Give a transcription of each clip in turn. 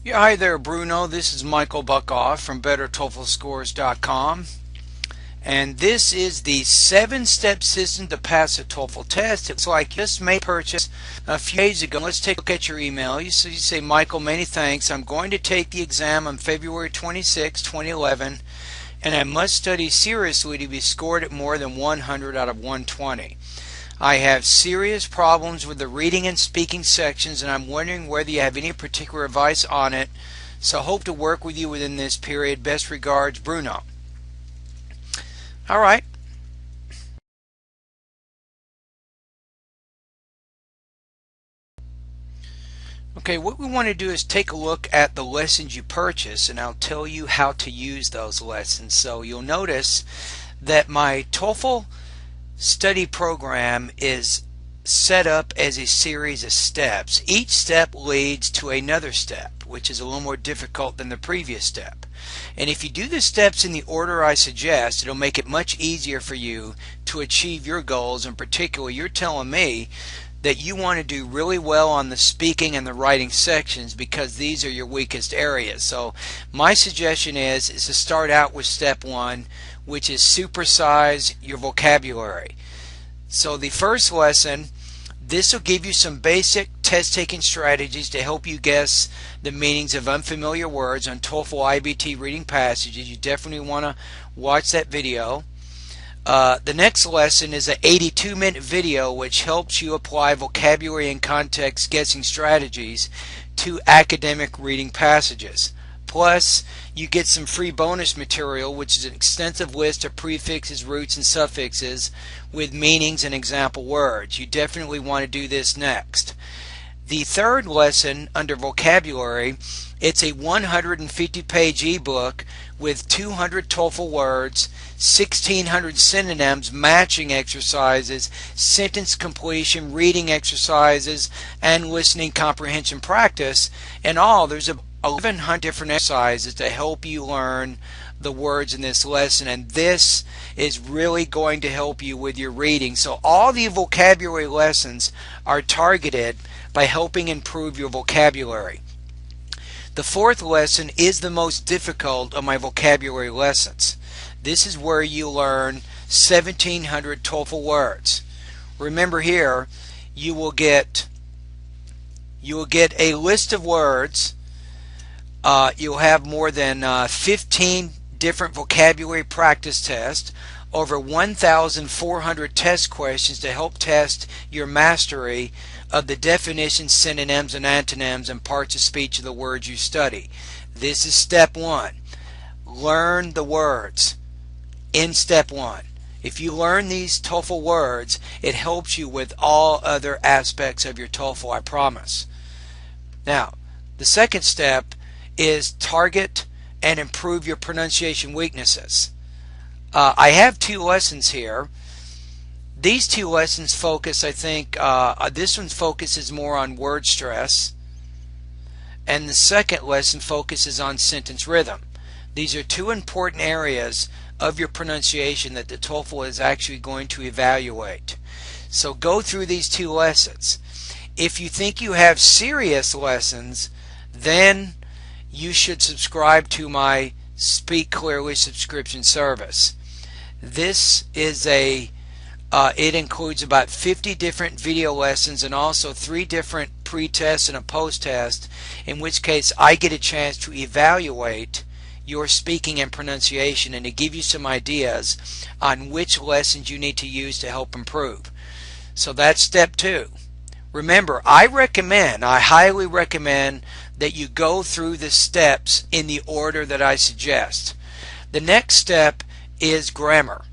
Yeah, hi there, Bruno. This is Michael Buckhoff from Better TOEFL Scores.com, and this is the 7-step system to pass a TOEFL test. It's like you just made a purchase a few days ago. Let's take a look at your email. You say, Michael, many thanks. I'm going to take the exam on February 26, 2011, and I must study seriously to be scored at more than 100 out of 120. I have serious problems with the reading and speaking sections, and I'm wondering whether you have any particular advice on it. So hope to work with you within this period. Best regards, Bruno. All right. Okay, what we want to do is take a look at the lessons you purchase, and I'll tell you how to use those lessons. So you'll notice that my TOEFL study program is set up as a series of steps. Each step leads to another step, which is a little more difficult than the previous step. And if you do the steps in the order I suggest, it'll make it much easier for you to achieve your goals. In particular, you're telling me that you want to do really well on the speaking and the writing sections because these are your weakest areas. So my suggestion is to start out with step 1, which is supersize your vocabulary. So the first lesson, this will give you some basic test-taking strategies to help you guess the meanings of unfamiliar words on TOEFL IBT reading passages. You definitely want to watch that video. The next lesson is an 82-minute video which helps you apply vocabulary and context guessing strategies to academic reading passages. Plus, you get some free bonus material, which is an extensive list of prefixes, roots, and suffixes with meanings and example words. You definitely want to do this next. The third lesson under vocabulary, it's a 150-page ebook with 200 TOEFL words, 1,600 synonyms, matching exercises, sentence completion, reading exercises, and listening comprehension practice. In all, there's 1,100 different exercises to help you learn the words in this lesson, and this is really going to help you with your reading. So all the vocabulary lessons are targeted by helping improve your vocabulary. The fourth lesson is the most difficult of my vocabulary lessons. This is where you learn 1,700 TOEFL words. Remember here, you will get a list of words. You'll have more than 15 different vocabulary practice tests, over 1,400 test questions to help test your mastery of the definitions, synonyms, and antonyms and parts of speech of the words you study. This is step 1. Learn the words in step 1. If you learn these TOEFL words, it helps you with all other aspects of your TOEFL, I promise. Now, the second step is target and improve your pronunciation weaknesses. I have 2 lessons here. These 2 lessons focus, I think, this one focuses more on word stress, and the second lesson focuses on sentence rhythm. These are 2 important areas of your pronunciation that the TOEFL is actually going to evaluate. So go through these 2 lessons. If you think you have serious lessons, then you should subscribe to my Speak Clearly subscription service. This is it includes about 50 different video lessons and also 3 different pre-tests and a post-test, in which case I get a chance to evaluate your speaking and pronunciation and to give you some ideas on which lessons you need to use to help improve. So that's step 2. Remember, I highly recommend that you go through the steps in the order that I suggest. The next step is grammar.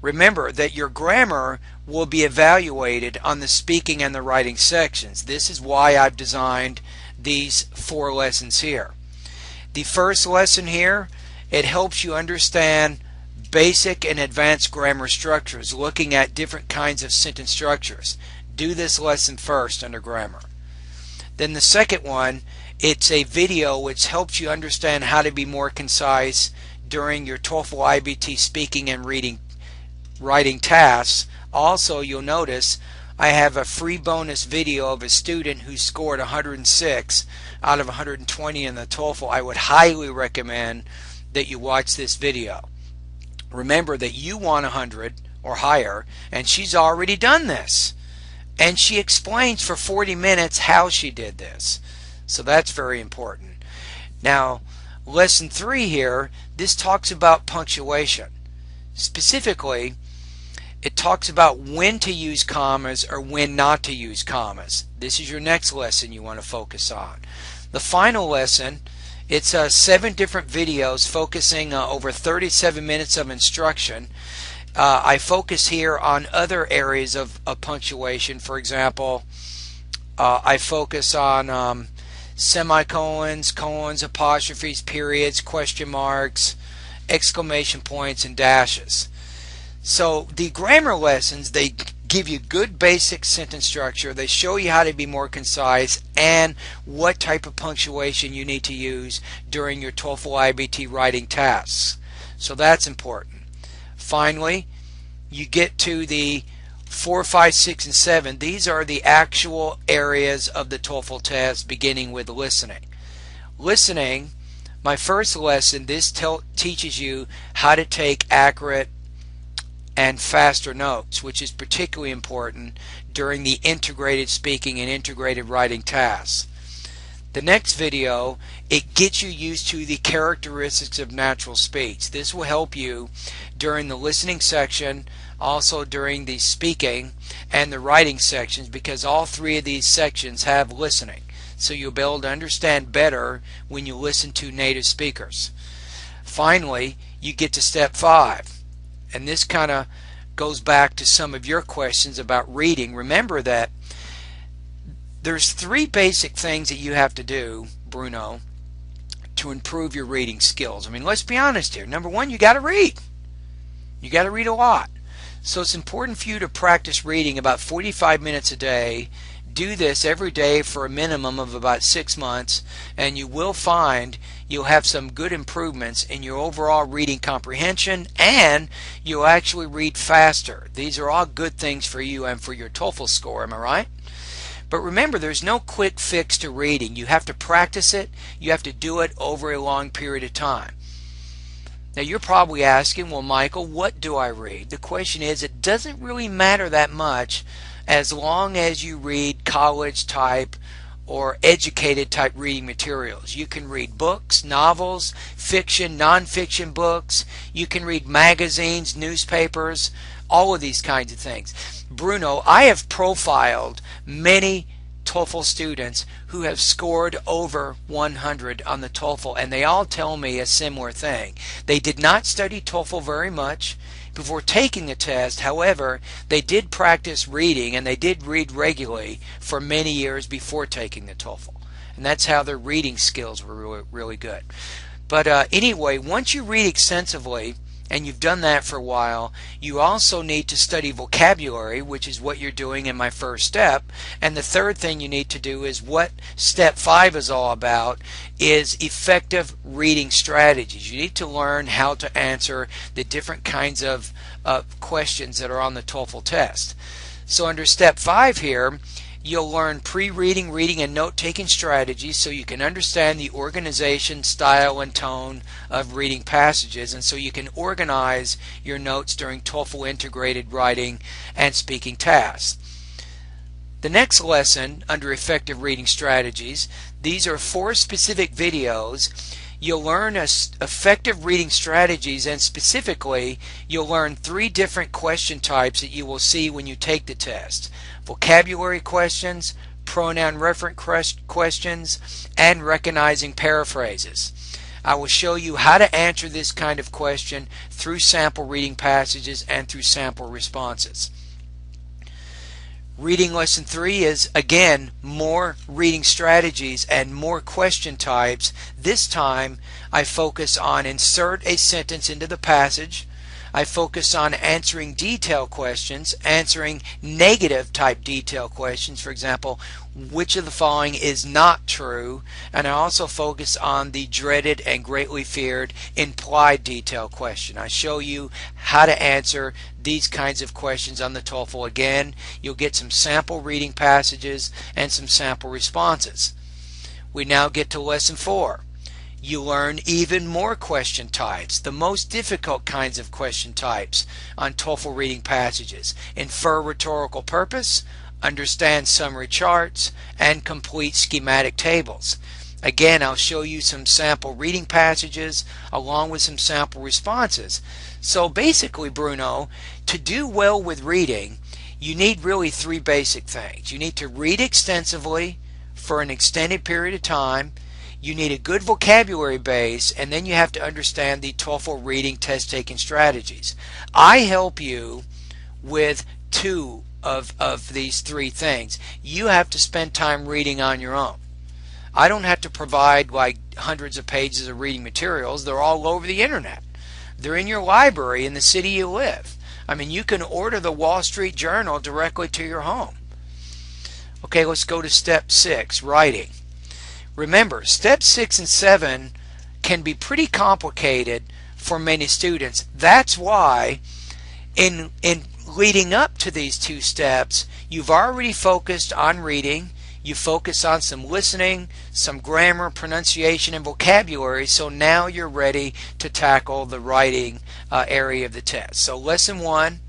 Remember that your grammar will be evaluated on the speaking and the writing sections. This is why I've designed these 4 lessons here. The first lesson here, it helps you understand basic and advanced grammar structures, looking at different kinds of sentence structures. Do this lesson first under grammar. Then the second one, it's a video which helps you understand how to be more concise during your TOEFL IBT speaking and writing tasks. Also, you'll notice I have a free bonus video of a student who scored 106 out of 120 in the TOEFL. I would highly recommend that you watch this video. Remember that you want 100 or higher, and she's already done this. And she explains for 40 minutes how she did this. So that's very important. Now, lesson 3 here, this talks about punctuation. Specifically, it talks about when to use commas or when not to use commas. This is your next lesson you want to focus on. The final lesson, it's 7 different videos focusing over 37 minutes of instruction. I focus here on other areas of punctuation. For example, I focus on semicolons, colons, apostrophes, periods, question marks, exclamation points, and dashes. So the grammar lessons, they give you good basic sentence structure. They show you how to be more concise and what type of punctuation you need to use during your TOEFL IBT writing tasks. So that's important. Finally, you get to the 4, 5, 6, and 7. These are the actual areas of the TOEFL test, beginning with listening. Listening, my first lesson, this teaches you how to take accurate and faster notes, which is particularly important during the integrated speaking and integrated writing tasks. The next video, it gets you used to the characteristics of natural speech. This will help you during the listening section, also during the speaking and the writing sections, because all 3 of these sections have listening. So you'll be able to understand better when you listen to native speakers. Finally, you get to step 5. And this kind of goes back to some of your questions about reading. Remember that there's 3 basic things that you have to do, Bruno, to improve your reading skills. I mean, let's be honest here. Number 1, you got to read. You got to read a lot. So it's important for you to practice reading about 45 minutes a day. Do this every day for a minimum of about 6 months, and you will find you'll have some good improvements in your overall reading comprehension, and you'll actually read faster. These are all good things for you and for your TOEFL score, am I right? But remember, there's no quick fix to reading. You have to practice it. You have to do it over a long period of time. Now you're probably asking, well, Michael, what do I read? The question is, it doesn't really matter that much as long as you read college type or educated type reading materials. You can read books, novels, fiction, non-fiction books. You can read magazines, newspapers, all of these kinds of things. Bruno, I have profiled many TOEFL students who have scored over 100 on the TOEFL, and they all tell me a similar thing. They did not study TOEFL very much before taking the test. However, they did practice reading, and they did read regularly for many years before taking the TOEFL. And that's how their reading skills were really, really good. But anyway, once you read extensively, and you've done that for a while, you also need to study vocabulary, which is what you're doing in my first step. And the third thing you need to do is what step 5 is all about, is effective reading strategies. You need to learn how to answer the different kinds of questions that are on the TOEFL test. So under step 5 here, you'll learn pre-reading, reading, and note-taking strategies so you can understand the organization, style, and tone of reading passages, and so you can organize your notes during TOEFL integrated writing and speaking tasks. The next lesson under effective reading strategies, these are 4 specific videos. You'll learn effective reading strategies, and specifically you'll learn 3 different question types that you will see when you take the test: vocabulary questions, pronoun reference questions, and recognizing paraphrases. I will show you how to answer this kind of question through sample reading passages and through sample responses. Reading lesson 3 is, again, more reading strategies and more question types. This time I focus on insert a sentence into the passage. I focus on answering detail questions, answering negative type detail questions. For example, which of the following is not true? And I also focus on the dreaded and greatly feared implied detail question. I show you how to answer these kinds of questions on the TOEFL. Again, you'll get some sample reading passages and some sample responses. We now get to lesson 4. You learn even more question types, the most difficult kinds of question types on TOEFL reading passages: infer rhetorical purpose, understand summary charts, and complete schematic tables. Again, I'll show you some sample reading passages along with some sample responses. So basically, Bruno, to do well with reading, you need really 3 basic things. You need to read extensively for an extended period of time. You need a good vocabulary base, and then you have to understand the TOEFL reading test taking strategies. I help you with 2 of these 3 things. You have to spend time reading on your own. I don't have to provide like hundreds of pages of reading materials. They're all over the internet. They're in your library in the city you live. I mean, you can order the Wall Street Journal directly to your home. Okay, let's go to step 6, writing. Remember, step 6 and 7 can be pretty complicated for many students. That's why in leading up to these 2 steps, you've already focused on reading. You focus on some listening, some grammar, pronunciation, and vocabulary, so now you're ready to tackle the writing area of the test. So lesson 1,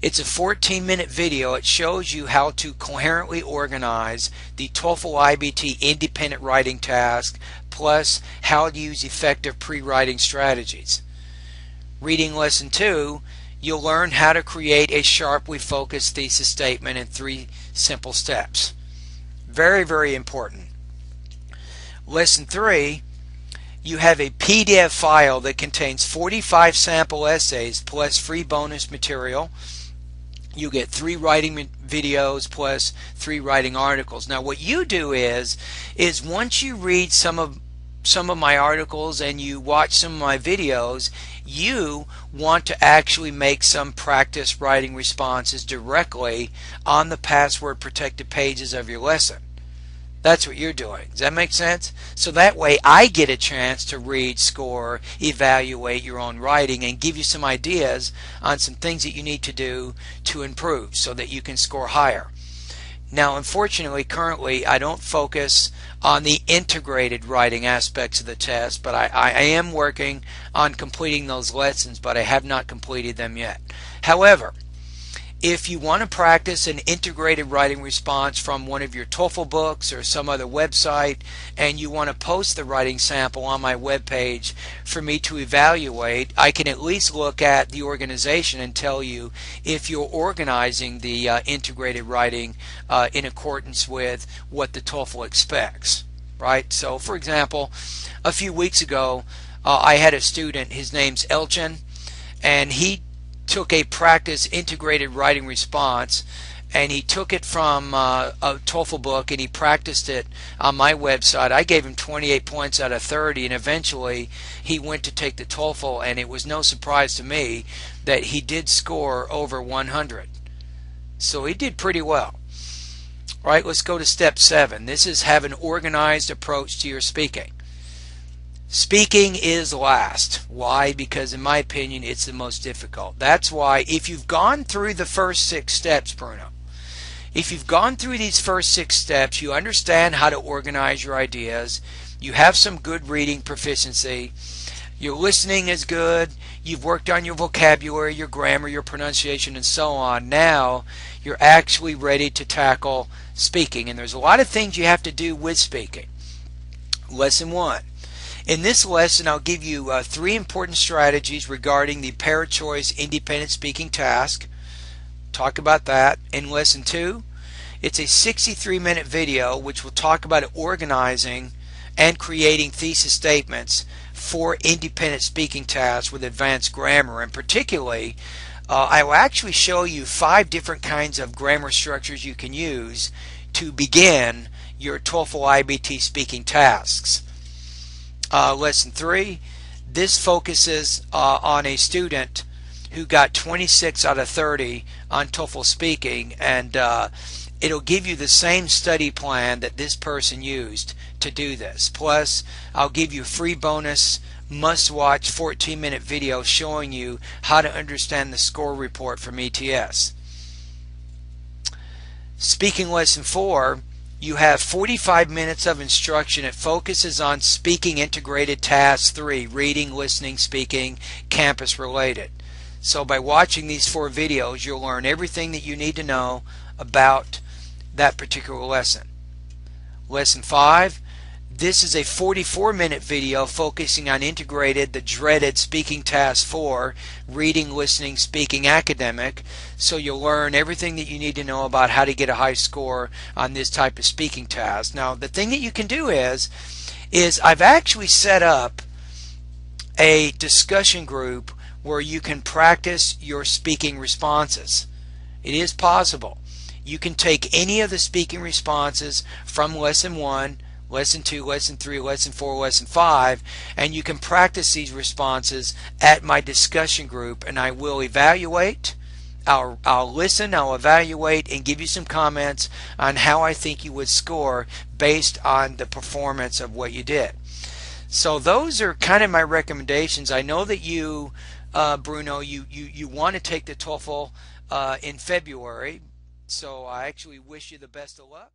it's a 14-minute video. It shows you how to coherently organize the TOEFL IBT independent writing task, plus how to use effective pre-writing strategies. Reading lesson 2, you'll learn how to create a sharply focused thesis statement in 3 simple steps. Very, very important. Lesson 3, you have a PDF file that contains 45 sample essays plus free bonus material. You get 3 writing videos plus 3 writing articles. Now what you do is once you read some of my articles and you watch some of my videos, you want to actually make some practice writing responses directly on the password protected pages of your lesson. That's what you're doing. Does that make sense? So that way I get a chance to read, score, evaluate your own writing, and give you some ideas on some things that you need to do to improve so that you can score higher. Now, unfortunately, currently I don't focus on the integrated writing aspects of the test, but I am working on completing those lessons, but I have not completed them yet. However, if you want to practice an integrated writing response from one of your TOEFL books or some other website, and you want to post the writing sample on my webpage for me to evaluate, I can at least look at the organization and tell you if you're organizing the integrated writing in accordance with what the TOEFL expects. Right? So, for example, a few weeks ago, I had a student, his name's Elchin, and he took a practice integrated writing response, and he took it from a TOEFL book and he practiced it on my website. I gave him 28 points out of 30, and eventually he went to take the TOEFL, and it was no surprise to me that he did score over 100. So he did pretty well. All right, let's go to step 7. This is have an organized approach to your speaking. Speaking is last. Why? Because in my opinion it's the most difficult. That's why if you've gone through the first 6 steps, Bruno, if you've gone through these first 6 steps, you understand how to organize your ideas, you have some good reading proficiency, your listening is good, you've worked on your vocabulary, your grammar, your pronunciation, and so on. Now you're actually ready to tackle speaking, and there's a lot of things you have to do with speaking. Lesson 1. In this lesson, I'll give you 3 important strategies regarding the para-choice independent speaking task. Talk about that. In lesson 2, it's a 63-minute video which will talk about organizing and creating thesis statements for independent speaking tasks with advanced grammar, and particularly I will actually show you 5 different kinds of grammar structures you can use to begin your TOEFL IBT speaking tasks. Lesson 3, this focuses on a student who got 26 out of 30 on TOEFL speaking, and it'll give you the same study plan that this person used to do this. Plus, I'll give you a free bonus must-watch 14-minute video showing you how to understand the score report from ETS. Speaking Lesson 4, you have 45 minutes of instruction. It focuses on Speaking Integrated Task 3, reading, listening, speaking, campus related. So by watching these 4 videos, you'll learn everything that you need to know about that particular lesson. Lesson 5, this is a 44-minute video focusing on integrated, the dreaded Speaking Task 4, reading, listening, speaking, academic. So you'll learn everything that you need to know about how to get a high score on this type of speaking task. Now, the thing that you can do is I've actually set up a discussion group where you can practice your speaking responses. It is possible. You can take any of the speaking responses from Lesson 1, Lesson 2, Lesson 3, Lesson 4, Lesson 5, and you can practice these responses at my discussion group, and I will evaluate, I'll listen, I'll evaluate, and give you some comments on how I think you would score based on the performance of what you did. So those are kind of my recommendations. I know that you, Bruno, you want to take the TOEFL in February, so I actually wish you the best of luck.